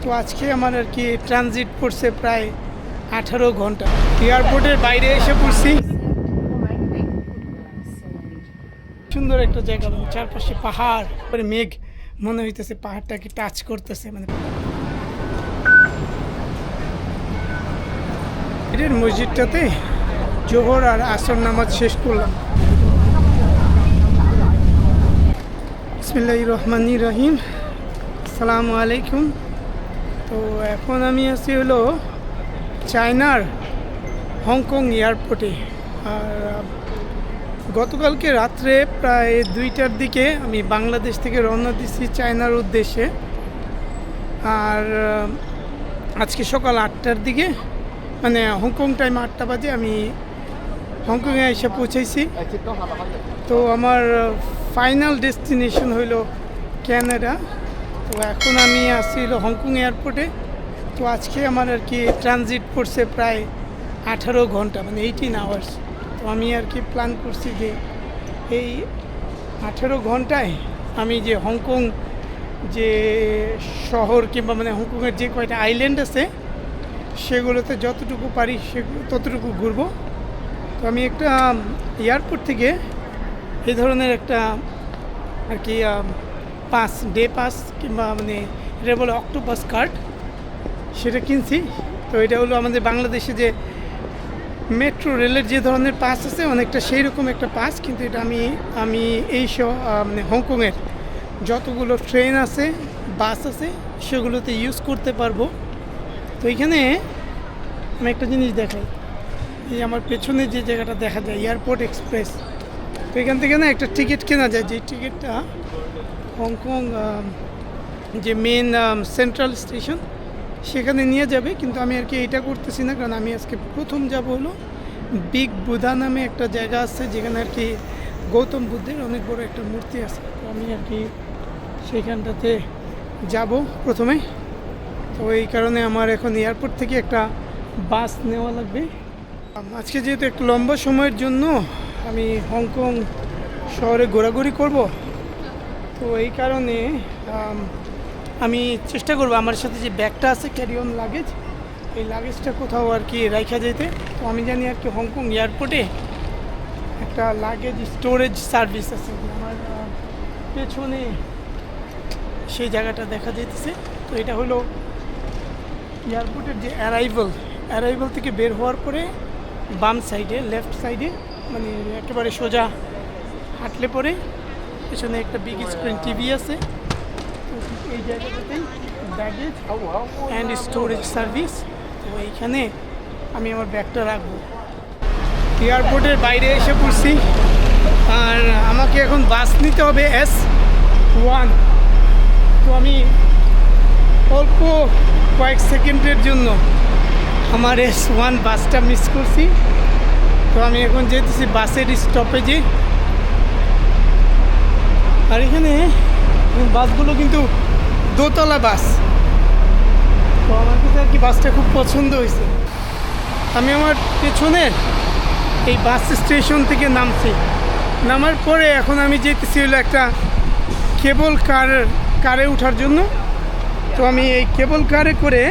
তো আজকে আমার আর কি ট্রানজিট পড়ছে প্রায় 18 ঘন্টা। এয়ারপোর্টের বাইরে এসে পড়ছি। সুন্দর একটা জায়গা, মানে চারপাশে পাহাড়, পরে মেঘ, মনে হইতেছে পাহাড়টাকে টাচ করতেছে। মানে এটার মসজিদটাতে জোহর আর আসর নামাজ শেষ করলাম। বিসমিল্লাহির রহমানির রহিম, আসসালামু আলাইকুম। তো এখন আমি আছি হলো চায়নার হংকং এয়ারপোর্টে। আর গতকালকে রাত্রে প্রায় 2টার দিকে আমি বাংলাদেশ থেকে রওনা দিচ্ছি চায়নার উদ্দেশ্যে। আর আজকে সকাল 8টার দিকে, মানে হংকং টাইম 8টা বাজে আমি হংকংয়ে এসে পৌঁছেছি। তো আমার ফাইনাল ডেস্টিনেশন হইল ক্যানাডা। তো এখন আমি আসছি হলো হংকং এয়ারপোর্টে। তো আজকে আমার আর কি ট্রানজিট পড়ছে প্রায় 18 ঘন্টা, মানে 18 আওয়ার্স। তো আমি আর কি প্ল্যান করছি যে এই 18 ঘন্টায় আমি যে হংকং যে শহর কিংবা মানে হংকংয়ের যে কয়টা আইল্যান্ড আছে সেগুলোতে যতটুকু পারি ততটুকু ঘুরবো। তো আমি একটা এয়ারপোর্ট থেকে এই ধরনের একটা আর কি পাস, ডে পাস কিংবা মানে এটা বলে অক্টোপাস কার্ড, সেটা কিনছি। তো এটা হলো আমাদের বাংলাদেশে যে মেট্রো রেলের যে ধরনের পাস আছে অনেকটা সেই রকম একটা পাস, কিন্তু এটা আমি এই মানে হংকংয়ের যতগুলো ট্রেন আছে, বাস আছে, সেগুলোতে ইউজ করতে পারবো। তো এইখানে আমি একটা জিনিস দেখাই, এই আমার পেছনে যে জায়গাটা দেখা যায় এয়ারপোর্ট এক্সপ্রেস। তো এখান থেকে না একটা টিকিট কেনা যায়, যে টিকিটটা হংকং যে মেন সেন্ট্রাল স্টেশন সেখানে নিয়ে যাবে। কিন্তু আমি আর কি এটা করতেছি না, কারণ আমি আজকে প্রথম যাব হলো বিগ বুধা নামে একটা জায়গা আছে, যেখানে আর কি গৌতম বুদ্ধের অনেক বড় একটা মূর্তি আছে। তো আমি আর কি সেইখানটাতে যাব প্রথমে। তো এই কারণে আমার এখন এয়ারপোর্ট থেকে একটা বাস নেওয়া লাগবে। আজকে যেহেতু একটু লম্বা সময়ের জন্য আমি হংকং শহরে ঘোরাঘুরি করব, তো এই কারণে আমি চেষ্টা করব আমার সাথে যে ব্যাগটা আছে, ক্যারি অন লাগেজ, এই লাগেজটা কোথাও আর কি রাখা যেতে। তো আমি জানি আর কি হংকং এয়ারপোর্টে একটা লাগেজ স্টোরেজ সার্ভিস আছে, আমার পেছনে সেই জায়গাটা দেখা যেতেছে। তো এটা হলো এয়ারপোর্টের যে অ্যারাইভাল থেকে বের হওয়ার পরে বাম সাইডে, লেফট সাইডে, মানে একেবারে সোজা হাঁটলে পরে পেছনে একটা বিগ স্ক্রিন টিভি আছে। তো এই জায়গাটাতেই ব্যাগেজ অ্যান্ড স্টোরেজ সার্ভিস। তো এইখানে আমি আমার ব্যাগটা রাখবো। এয়ারপোর্টের বাইরে এসে পড়ছি, আর আমাকে এখন বাস নিতে হবে S1। তো আমি অল্প কয়েক সেকেন্ডের জন্য আমার S1 বাসটা মিস করছি। তো আমি এখন যেতেছি বাসের স্টপেজে। আর এখানে বাসগুলো কিন্তু দোতলা বাস। তো আমার কাছে আর কি বাসটা খুব পছন্দ হয়েছে। আমি আমার পেছনের এই বাস স্টেশন থেকে নামছি, নামার পরে এখন আমি যেতেছি হলো একটা কেবল কারে ওঠার জন্য। তো আমি এই কেবল কারে করে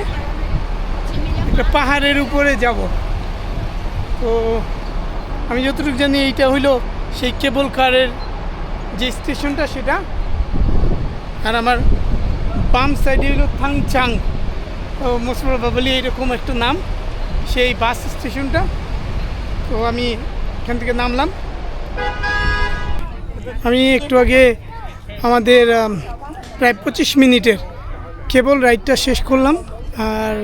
একটা পাহাড়ের উপরে যাব। তো আমি যতটুকু জানি এইটা হইলো সেই কেবল কারের যে স্টেশনটা সেটা। আর আমার বাম সাইডে হলো থাংচাং, মোস্ট প্রবাবলি এইরকম একটা নাম সেই বাস স্টেশনটা। তো আমি এখান থেকে নামলাম। আমি একটু আগে আমাদের প্রায় 25 মিনিটের কেবল রাইডটা শেষ করলাম। আর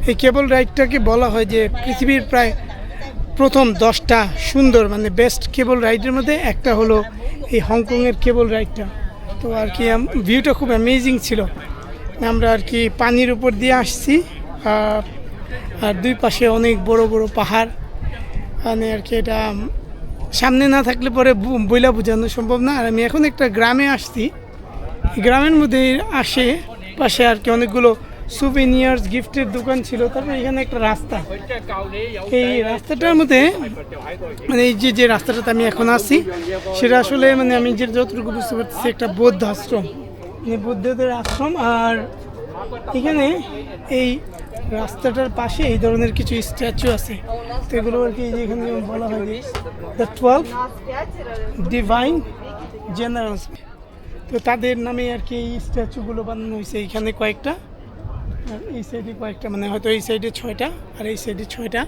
এই কেবল রাইডটাকে বলা হয় যে পৃথিবীর প্রায় প্রথম 10টা সুন্দর, মানে বেস্ট কেবল রাইডের মধ্যে একটা হলো এই হংকংয়ের কেবল রাইডটা। তো আর কি ভিউটা খুব অ্যামেজিং ছিল। আমরা আর কি পানির উপর দিয়ে আসছি, আর দুই পাশে অনেক বড় বড় পাহাড়। মানে আর কি এটা সামনে না থাকলে পরে বইলা বোঝানো সম্ভব না। আর আমি এখন একটা গ্রামে আসছি, গ্রামের মধ্যে পাশে আর কি অনেকগুলো সুভিনিয়ার্স গিফটের দোকান ছিল। তারপর এখানে একটা রাস্তা, এই রাস্তাটার মধ্যে মানে এই যে রাস্তাটাতে আমি এখন আসছি সেটা আসলে মানে আমি যে যতটুকু বুঝতে পারতেছি একটা বৌদ্ধ আশ্রম, মানে বুদ্ধদের আশ্রম। আর এখানে এই রাস্তাটার পাশে এই ধরনের কিছু স্ট্যাচু আছে, তো এগুলো আর কি যেখানে বলা হয় দ্য 12 ডিভাইন জেনারেলস, তো তাদের নামে আর কি এই স্ট্যাচুগুলো বানানো হয়েছে। এইখানে কয়েকটা, আর এই সাইডে কয়েকটা, মানে হয়তো এই সাইডে 6টা আর এই সাইডে 6টা।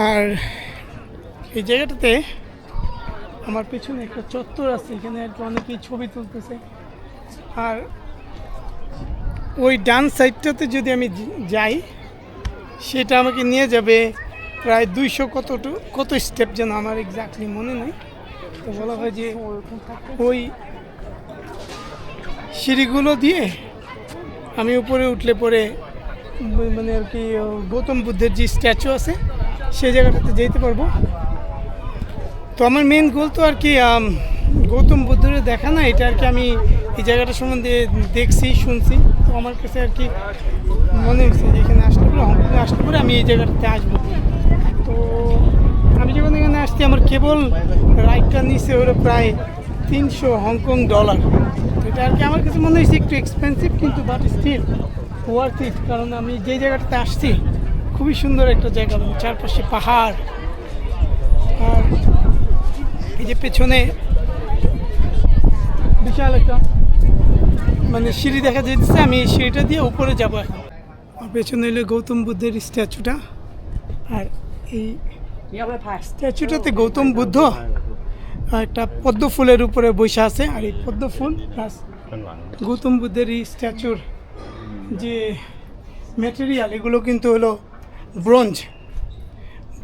আর এই জায়গাটাতে আমার পেছনে একটা চত্বর আছে, এখানে আর কি অনেকেই ছবি তুলতেছে। আর ওই ডান সাইডটাতে যদি আমি যাই, সেটা আমাকে নিয়ে যাবে প্রায় 200 কত স্টেপ, যেন আমার এক্স্যাক্টলি মনে নেই। তো বলা হয় যে ওই সিঁড়িগুলো দিয়ে আমি উপরে উঠলে পরে মানে আর কি গৌতম বুদ্ধের যে স্ট্যাচু আছে সেই জায়গাটাতে যেতে পারবো। তো আমার মেন গোল তো আর কি গৌতম বুদ্ধের দেখা না, এটা আর কি আমি এই জায়গাটা সম্বন্ধে দেখছি, শুনছি। তো আমার কাছে আর কি মনে হচ্ছে যে এখানে আসলে পরে, হংকংয়ে আসলে পরে আমি এই জায়গাটাতে আসবো। তো আমি যখন এখানে আসছি, আমার কেবল রাইডটা নিচে হলো প্রায় 300 হংকং ডলার। তো এটা আর কি আমার কাছে মনে হয়েছে একটু এক্সপেন্সিভ, কিন্তু বাট স্টিল ওয়ার্থ ইট, কারণ আমি যে জায়গাটাতে আসছি খুবই সুন্দর একটা জায়গা, মানে চারপাশে পাহাড়। আর এই যে পেছনে বিশাল একটা মানে সিঁড়ি দেখা যাচ্ছে, আমি এই সিঁড়িটা দিয়ে উপরে যাবো এখন। আর পেছনে হলো গৌতম বুদ্ধের স্ট্যাচুটা, আর এই স্ট্যাচুটাতে গৌতম বুদ্ধ একটা পদ্ম ফুলের উপরে বসে আছে। আর এই পদ্ম ফুল প্লাস গৌতম বুদ্ধের এই স্ট্যাচুর যে ম্যাটেরিয়াল, এগুলো কিন্তু হলো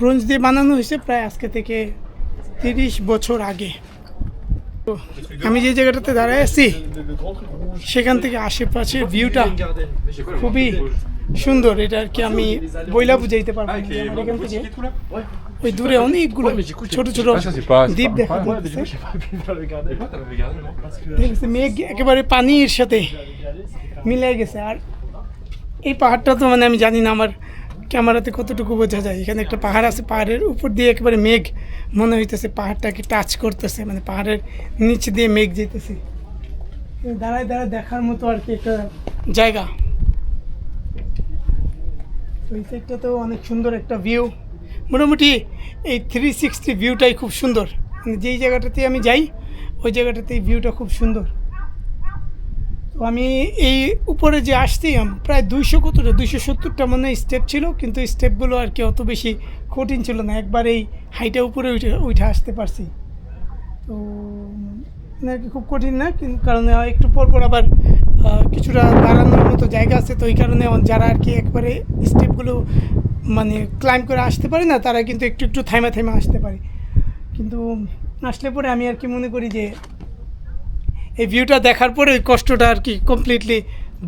ব্রোঞ্জ দিয়ে বানানো হয়েছে প্রায় আজকে থেকে 30 বছর আগে। তো আমি যে জায়গাটাতে দাঁড়ায় আছি, সেখান থেকে আশেপাশের ভিউটা খুবই সুন্দর। এটা আর কি আমি বইলা বুঝাইতে পারবো না যে আমার এখান থেকে ওই দূরে অনেকগুলো ছোট ছোট দ্বীপ দেখা যাচ্ছে, মেঘ একেবারে পানির সাথে মিলে গেছে। আর এই পাহাড়টা তো মানে আমি জানি না আমার ক্যামেরাতে কতটুকু বোঝা যায়। এখানে একটা পাহাড় আছে, পাহাড়ের উপর দিয়ে একেবারে মেঘ মনে হইতেছে পাহাড়টাকে টাচ করতেছে, মানে পাহাড়ের নিচে দিয়ে মেঘ যেতেছে। দাঁড়ায় দেখার মতো আর কি একটা জায়গা। ওই সাইডটাতেও অনেক সুন্দর একটা ভিউ, মোটামুটি এই 360 ভিউটাই খুব সুন্দর। মানে যেই জায়গাটাতে আমি যাই ওই জায়গাটাতে এই ভিউটা খুব সুন্দর। তো আমি এই উপরে যে আসছি, প্রায় 270টা মনে স্টেপ ছিল, কিন্তু স্টেপগুলো আর কি অত বেশি কঠিন ছিল না, একবার এই হাইটে উপরে উঠে আসতে পারছি। তো মানে আর কি খুব কঠিন না, কিন্তু কারণে একটু পর আবার কিছুটা দাঁড়ানোর মতো জায়গা আছে। তো এই কারণে যারা আর কি একবারে স্টেপগুলো মানে ক্লাইম্ব করে আসতে পারে না, তারা কিন্তু একটু থাইমা আসতে পারে। কিন্তু আসলে পরে আমি আর কি মনে করি যে এই ভিউটা দেখার পরে ওই কষ্টটা আর কি কমপ্লিটলি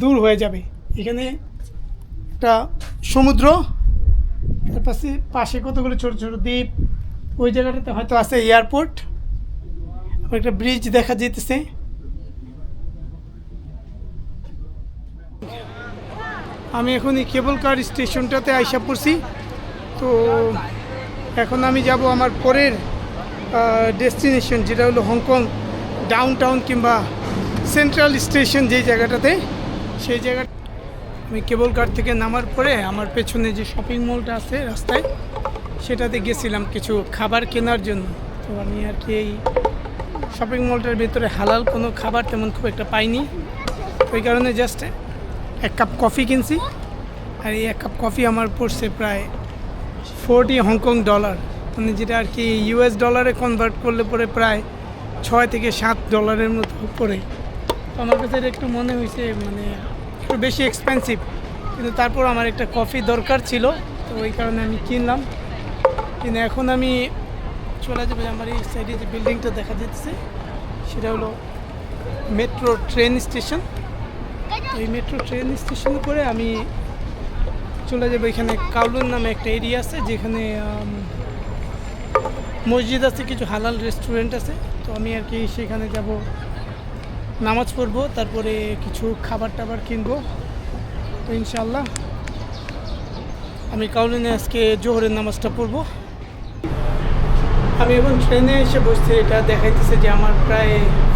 দূর হয়ে যাবে। এখানে একটা সমুদ্র, তার পাশে কতগুলো ছোট ছোট দ্বীপ, ওই জায়গাটাতে হয়তো আছে এয়ারপোর্ট, আবার একটা ব্রিজ দেখা যেতেছে। আমি এখন এই কেবল কার স্টেশনটাতে আইসা পড়ছি। তো এখন আমি যাব আমার পরের ডেস্টিনেশন, যেটা হলো হংকং ডাউনটাউন কিংবা সেন্ট্রাল স্টেশন, যেই জায়গাটাতে, সেই জায়গা। আমি কেবল কার থেকে নামার পরে আমার পেছনে যে শপিং মলটা আছে রাস্তায়, সেটাতে গেছিলাম কিছু খাবার কেনার জন্য। তো আমি আর কি এই শপিং মলটার ভিতরে হালাল কোনো খাবার তেমন খুব একটা পাইনি, ওই কারণে জাস্ট 1 কাপ কফি কিনছি। আর এই 1 কাপ কফি আমার পড়ছে প্রায় 40 হংকং ডলার, মানে যেটা আর কি US ডলারে কনভার্ট করলে পরে প্রায় 6 থেকে 7 ডলারের মতো পড়ে। তো আমার কাছে একটু মনে হয়েছে মানে একটু বেশি এক্সপেন্সিভ, কিন্তু তারপর আমার একটা কফি দরকার ছিল, তো ওই কারণে আমি কিনলাম। কিন্তু এখন আমি চলে যাবো আমার এই সাইডে যে বিল্ডিংটা দেখা যাচ্ছে, সেটা হলো মেট্রো ট্রেন স্টেশন। এই মেট্রো ট্রেন স্টেশনে করে আমি চলে যাবো এখানে কাউলুন নামে একটা এরিয়া আছে, যেখানে মসজিদ আছে, কিছু হালাল রেস্টুরেন্ট আছে। তো আমি আর কি সেখানে যাব, নামাজ পড়বো, তারপরে কিছু খাবার টাবার কিনবো। তো ইনশাআল্লাহ আমি কাউলুনে আজকে জোহরের নামাজটা পড়বো। আমি এখন ট্রেনে এসে বসছি, এটা দেখাইতেছে যে আমার প্রায়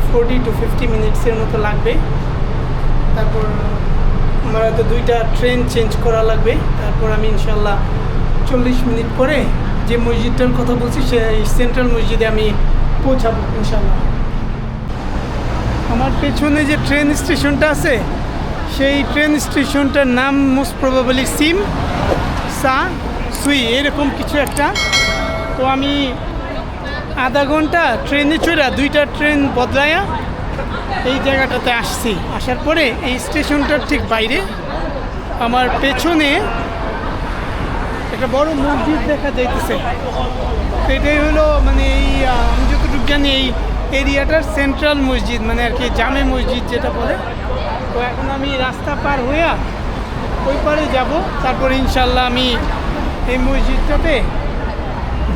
40 to 50 মিনিটসের মতো লাগবে। তারপর হয়তো 2টা ট্রেন চেঞ্জ করা লাগবে। তারপর আমি ইনশাল্লাহ 40 মিনিট পরে যে মসজিদটার কথা বলছি সেই সেন্ট্রাল মসজিদে আমি পৌঁছাবো ইনশাল্লাহ। আমার পেছনে যে ট্রেন স্টেশনটা আছে সেই ট্রেন স্টেশনটার নাম মোস্ট প্রবাবলি সিম সা সুই এরকম কিছু একটা। তো আমি আধা ঘন্টা ট্রেনে চড়া 2টা ট্রেন বদলায়া এই জায়গাটাতে আসছি। আসার পরে এই স্টেশনটার ঠিক বাইরে আমার পেছনে একটা বড় মসজিদ দেখা যাইতেছে। তো এটাই হলো মানে এই আমি যতটুকু জানি এই এরিয়াটার সেন্ট্রাল মসজিদ, মানে আর কি জামে মসজিদ যেটা বলে। তো এখন আমি রাস্তা পার হইয়া ওই পারে যাব। তারপর ইনশাল্লাহ আমি এই মসজিদটাতে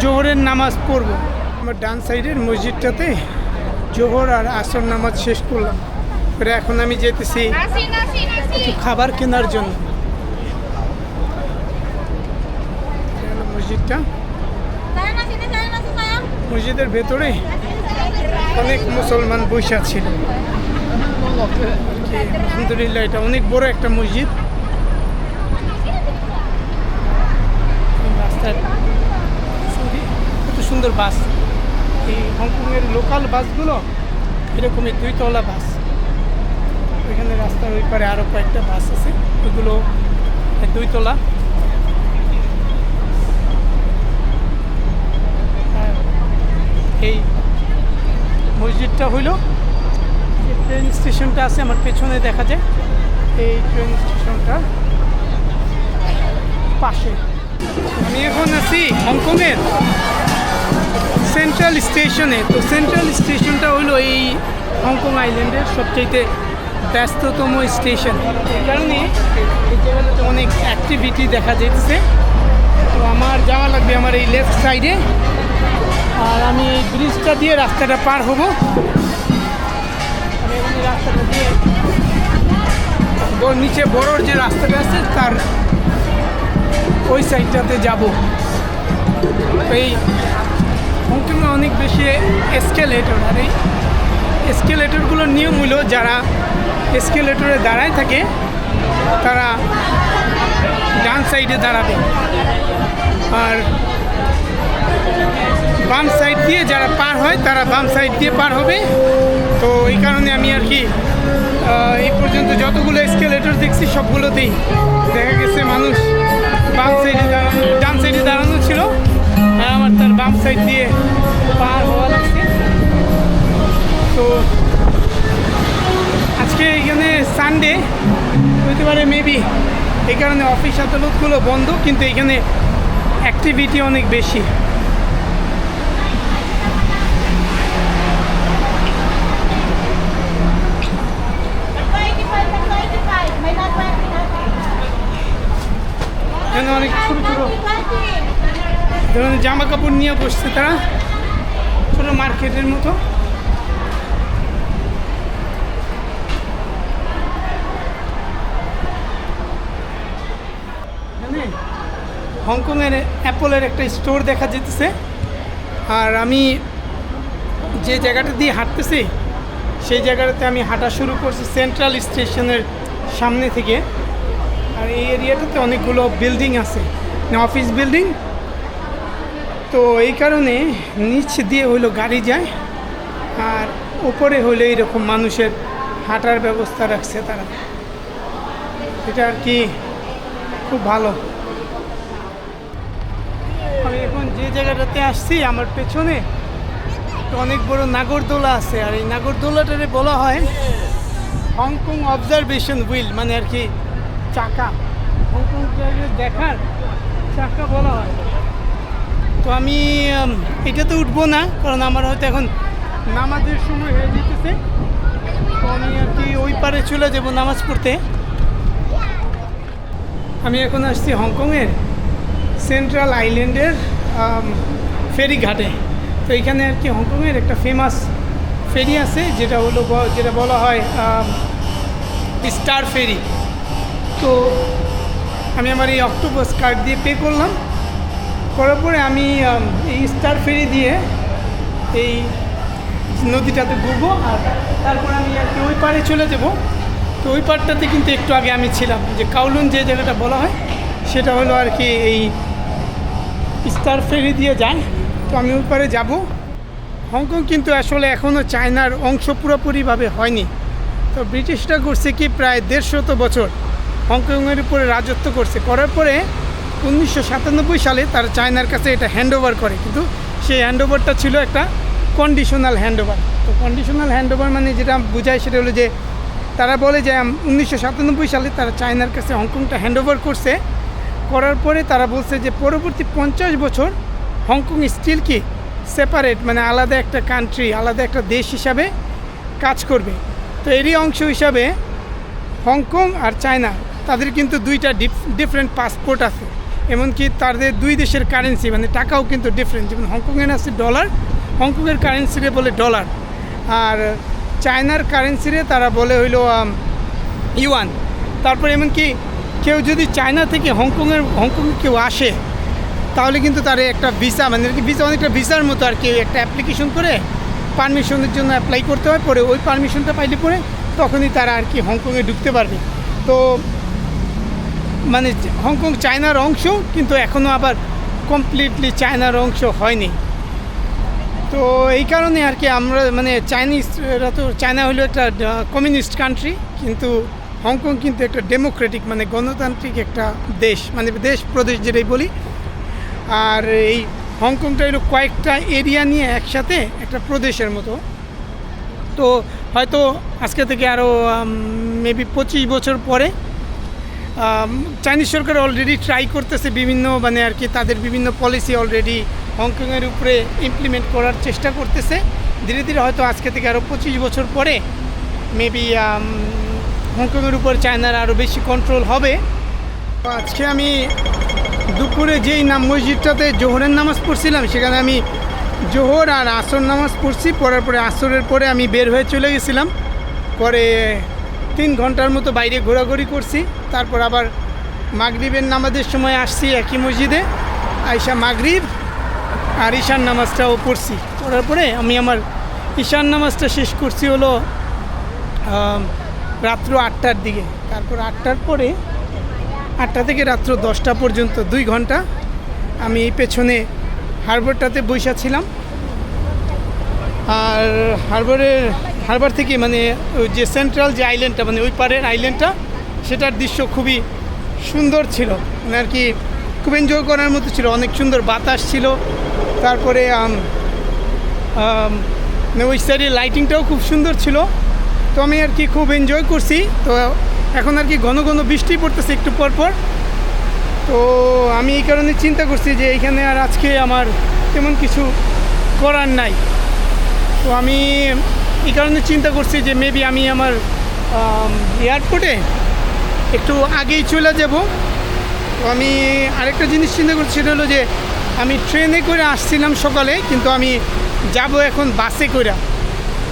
জোহরের নামাজ পড়ব। আমার ডান সাইডের মসজিদটাতে জোহর আর আসর নামাজ শেষ করলাম। পরে এখন আমি যেতেছি কিছু খাবার কেনার জন্য। মসজিদটা, মসজিদের ভেতরে অনেক মুসলমান বৈশা ছিল। আলহামদুলিল্লাহ এটা অনেক বড় একটা মসজিদ। রাস্তার কত সুন্দর বাস, এই হংকংয়ের লোকাল বাসগুলো এরকমই 2তলা বাস। ওইখানে রাস্তার ওই পারে আরও কয়েকটা বাস আছে, ওইগুলো 2তলা। এই মসজিদটা হইল যে ট্রেন স্টেশনটা আছে আমার পেছনে দেখা যায়, এই ট্রেন স্টেশনটা পাশে। আমি এখন আছি হংকংয়ের সেন্ট্রাল স্টেশনে। তো সেন্ট্রাল স্টেশনটা হইলো এই হংকং আইল্যান্ডের সবচেয়ে ব্যস্ততম স্টেশন। এই কারণে এই জায়গাটাতে অনেক অ্যাক্টিভিটি দেখা যাচ্ছে। তো আমার যাওয়া লাগবে আমার এই লেফট সাইডে, আর আমি এই ব্রিজটা দিয়ে রাস্তাটা পার হব। আমি এখন এই রাস্তাটা দিয়ে নিচে বড়োর যে রাস্তাটা আছে তার ওই সাইডটাতে যাব। এই হংকংয়ে অনেক বেশি এসকেলেটর, আর এই এসকেলেটরগুলোর নিয়ম হলো যারা এসকেলেটরে দাঁড়ায় থাকে তারা ডান সাইডে দাঁড়াবে, আর বাম সাইড দিয়ে যারা পার হয় তারা বাম সাইড দিয়ে পার হবে। তো এই কারণে আমি আর কি এই পর্যন্ত যতগুলো এসকেলেটর দেখছি সবগুলোতেই দেখা গেছে মানুষ বাম সাইডে দাঁড়ানো, ডান সাইডে দাঁড়ানো ছিল, আর আমার তার বাম সাইড দিয়ে পার হওয়া লাগছে। তো আজকে এখানে সানডে হতে পারে মেবি, এই কারণে অফিস আদালতগুলো বন্ধ, কিন্তু এখানে অ্যাক্টিভিটি অনেক বেশি। এখানে অনেক ছোটো ছোটো ধরনের জামা কাপড় নিয়ে বসছে তারা, ছোটো মার্কেটের মতো। এখানে হংকংয়ের অ্যাপলের একটা স্টোর দেখা যেতেছে, আর আমি যে জায়গাটা দিয়ে হাঁটতেছি সেই জায়গাটাতে আমি হাঁটা শুরু করছি সেন্ট্রাল স্টেশনের সামনে থেকে। আর এই এরিয়াটাতে অনেকগুলো বিল্ডিং আছে, অফিস বিল্ডিং। তো এই কারণে নিচ দিয়ে হইলো গাড়ি যায়, আর উপরে হইলে এইরকম মানুষের হাঁটার ব্যবস্থা রাখছে তারা। এটা আর কি খুব ভালো। আমি এখন যে জায়গাটাতে আসছি আমার পেছনে তো অনেক বড় নাগরদোলা আছে, আর এই নাগরদোলাটারে বলা হয় হংকং অবজারভেশন হুইল, মানে আর কি চাকা, হংকং দেখার চাকা বলা হয়। তো আমি এটাতে উঠবো না, কারণ আমার হয়তো এখন নামাজের সময় হয়ে যেতেছে। তো আমি আর কি ওই পারে চলে যাব নামাজ পড়তে। আমি এখন আসছি হংকংয়ের সেন্ট্রাল আইল্যান্ডের ফেরিঘাটে। তো এখানে আর কি হংকংয়ের একটা ফেমাস ফেরি আছে, যেটা বলা হয় স্টার ফেরি। তো আমি আমার এই অক্টোপাস কার্ড দিয়ে পে করলাম, করার পরে আমি এই স্টার ফেরি দিয়ে এই নদীটাতে ঘুরবো, আর তারপর আমি আর কি ওই পারে চলে যাব তো ওই পার্টটাতে কিন্তু একটু আগে আমি ছিলাম, যে কাউলুন যে জায়গাটা বলা হয় সেটা হলো আর কি এই স্টার ফেরি দিয়ে যায়। তো আমি ওই পারে যাব। হংকং কিন্তু আসলে এখনও চায়নার অংশ পুরোপুরিভাবে হয়নি। তো ব্রিটিশরা করছে কি প্রায় 150 বছর হংকংয়ের উপরে রাজত্ব করছে, করার পরে 1997 সালে তারা চায়নার কাছে এটা হ্যান্ডওভার করে, কিন্তু সেই হ্যান্ডওভারটা ছিল একটা কন্ডিশনাল হ্যান্ডওভার। তো কন্ডিশনাল হ্যান্ডওভার মানে যেটা বোঝায় সেটা হলো যে তারা বলে যে 1997 সালে তারা চায়নার কাছে হংকংটা হ্যান্ডওভার করছে, করার পরে তারা বলছে যে পরবর্তী 50 বছর হংকং স্টিল কি সেপারেট, মানে আলাদা একটা কান্ট্রি, আলাদা একটা দেশ হিসাবে কাজ করবে। তো এরই অংশ হিসাবে হংকং আর চায়না তাদের কিন্তু দুইটা ডিফারেন্ট পাসপোর্ট আছে, এমনকি তাদের দুই দেশের কারেন্সি মানে টাকাও কিন্তু ডিফারেন্ট। যেমন হংকংয়ের আছে ডলার, হংকংয়ের কারেন্সিরে বলে ডলার, আর চায়নার কারেন্সিরে তারা বলে হইলো ইউয়ান। তারপর এমনকি কেউ যদি চায়না থেকে হংকংয়ে কেউ আসে তাহলে কিন্তু তার একটা ভিসা, মানে কি ভিসা অনেকটা ভিসার মতো আর কি, একটা অ্যাপ্লিকেশন করে পারমিশনের জন্য অ্যাপ্লাই করতে হয়, পরে ওই পারমিশনটা পাইলে পরে তখনই তারা আর কি হংকংয়ে ঢুকতে পারবে। তো মানে হংকং চায়নার অংশ, কিন্তু এখনও আবার কমপ্লিটলি চায়নার অংশ হয়নি। তো এই কারণে আর কি আমরা মানে চাইনিজরা, তো চায়না হলো একটা কমিউনিস্ট কান্ট্রি, কিন্তু হংকং কিন্তু একটা ডেমোক্রেটিক মানে গণতান্ত্রিক একটা দেশ, মানে দেশ প্রদেশ যেটাই বলি। আর এই হংকংটা হলো কয়েকটা এরিয়া নিয়ে একসাথে একটা প্রদেশের মতো। তো হয়তো আজকে থেকে আরও মেবি 25 বছর পরে চাইনিজ সরকার অলরেডি ট্রাই করতেছে বিভিন্ন মানে আর কি তাদের বিভিন্ন পলিসি অলরেডি হংকংয়ের উপরে ইমপ্লিমেন্ট করার চেষ্টা করতেছে ধীরে ধীরে। হয়তো আজকে থেকে আরও 25 বছর পরে মেবি হংকংয়ের উপর চায়নার আরও বেশি কন্ট্রোল হবে। তো আজকে আমি দুপুরে যেই মসজিদটাতে জোহরের নামাজ পড়ছিলাম, সেখানে আমি জোহর আর আসর নামাজ পড়ছি, পড়ার পরে আসরের পরে আমি বের হয়ে চলে গেছিলাম। পরে 3 ঘন্টার মতো বাইরে ঘোরাঘুরি করছি, তারপর আবার মাগরিবের নামাজের সময় আসছি একই মসজিদে, আইসা মাগরিব আর ঈশান নামাজটাও পড়ছি। পড়ার পরে আমি আমার ঈশান নামাজটা শেষ করছি হলো রাত্র 8টার দিকে। তারপর 8টার পরে 8টা থেকে রাত্র 10টা পর্যন্ত 2 ঘন্টা আমি এই পেছনে হারবারটাতে বসে ছিলাম। আর হারবার থেকে মানে ওই যে সেন্ট্রাল যে আইল্যান্ডটা, মানে ওই পারের আইল্যান্ডটা, সেটার দৃশ্য খুবই সুন্দর ছিল, মানে আর কি খুব এনজয় করার মতো ছিল, অনেক সুন্দর বাতাস ছিল। তারপরে ওই সাইডের লাইটিংটাও খুব সুন্দর ছিল। তো আমি আর কি খুব এনজয় করছি। তো এখন আর কি ঘন ঘন বৃষ্টি পড়তেছে একটু পর পর। তো আমি এই কারণে চিন্তা করছি যে এইখানে আর আজকে আমার তেমন কিছু করার নাই। তো আমি এই কারণে চিন্তা করছি যে মেবি আমি আমার এয়ারপোর্টে একটু আগেই চলে যাব। তো আমি আরেকটা জিনিস চিন্তা করছি, সেটা হলো যে আমি ট্রেনে করে আসছিলাম সকালে, কিন্তু আমি যাব এখন বাসে করে।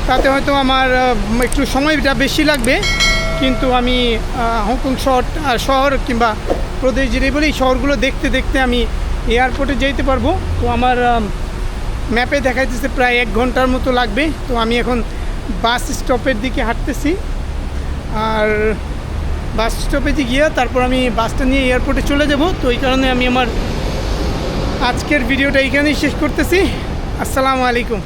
তাতে হয়তো আমার একটু সময়টা বেশি লাগবে, কিন্তু আমি হংকং শহর কিংবা প্রদেশ যেটাই বলি শহরগুলো দেখতে দেখতে আমি এয়ারপোর্টে যেতে পারবো। তো আমার ম্যাপে দেখাইতেছে প্রায় 1 ঘন্টার মতো লাগবে। তো আমি এখন বাস স্টপের দিকে হাঁটতেছি, আর বাস স্টপেজে গিয়ে তারপর আমি বাসটা নিয়ে এয়ারপোর্টে চলে যাব। তো এই কারণে আমি আমার আজকের ভিডিওটা এইখানেই শেষ করতেছি। আসসালামু আলাইকুম।